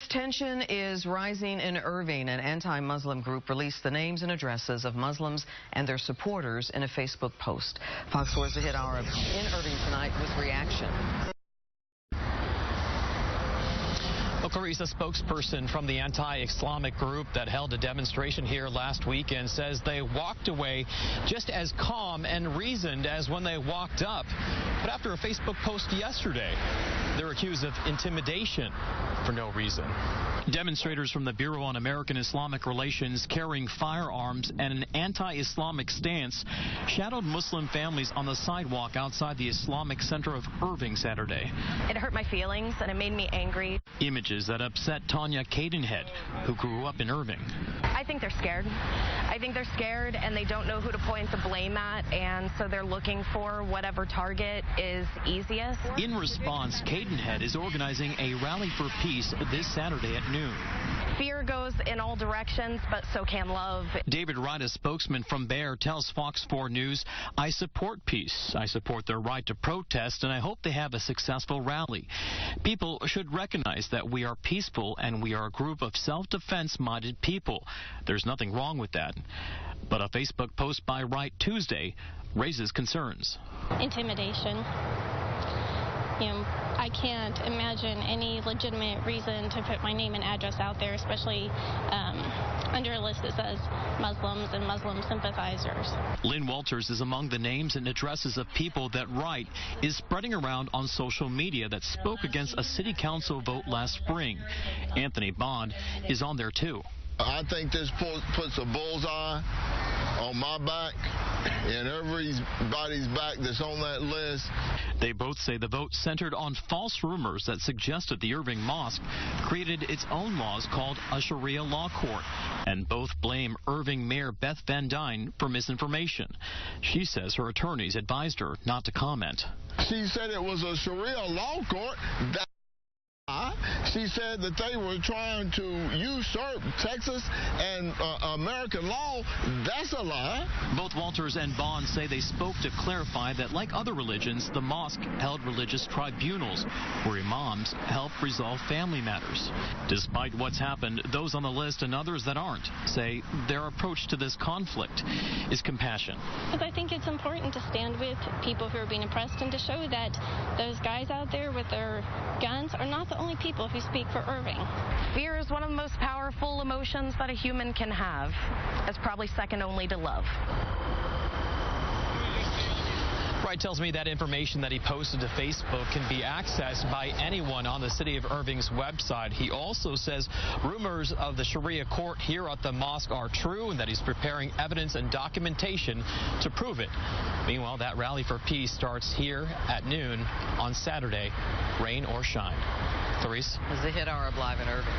Tension is rising in Irving. An anti-Muslim group released the names and addresses of Muslims and their supporters in a Facebook post. Fox 4's The Hit Hour in Irving tonight with reaction. Well, Clarice, a spokesperson from the anti-Islamic group that held a demonstration here last weekend, says they walked away just as calm and reasoned as when they walked up. But after a Facebook post yesterday, they're accused of intimidation for no reason. Demonstrators from the Bureau on American Islamic Relations carrying firearms and an anti-Islamic stance shadowed Muslim families on the sidewalk outside the Islamic Center of Irving Saturday. It hurt my feelings and it made me angry. Images that upset Tanya Cadenhead, who grew up in Irving. I think they're scared. I think they're scared and they don't know who to point the blame at, and so they're looking for whatever target is easiest. In response, Cadenhead is organizing a rally for peace this Saturday at noon. Fear goes in all directions, but so can love. David Wright, a spokesman from Bayer, tells Fox 4 News, "I support peace. I support their right to protest, and I hope they have a successful rally. People should recognize that we are peaceful and we are a group of self-defense-minded people. There's nothing wrong with that." But a Facebook post by Wright Tuesday raises concerns. Intimidation. I can't imagine any legitimate reason to put my name and address out there, especially under a list that says Muslims and Muslim sympathizers. Lynn Walters is among the names and addresses of people that Wright is spreading around on social media that spoke against a city council vote last spring. Anthony Bond is on there too. I think this puts a bullseye on my back and everybody's back that's on that list. They both say the vote centered on false rumors that suggested the Irving Mosque created its own laws called a Sharia law court, and both blame Irving Mayor Beth Van Dyne for misinformation. She says her attorneys advised her not to comment. She said it was a Sharia law court. She said that they were trying to usurp Texas and American law. That's a lie. Both Walters and Bond say they spoke to clarify that, like other religions, the mosque held religious tribunals where imams help resolve family matters. Despite what's happened, those on the list and others that aren't say their approach to this conflict is compassion. Because I think it's important to stand with people who are being oppressed and to show that those guys out there with their guns are not the only people who speak for Irving. Fear is one of the most powerful emotions that a human can have. It's probably second only to love. Wright tells me that information that he posted to Facebook can be accessed by anyone on the City of Irving's website. He also says rumors of the Sharia court here at the mosque are true and that he's preparing evidence and documentation to prove it. Meanwhile, that rally for peace starts here at noon on Saturday, rain or shine. Clarice? As The Hit Hour live in Irving.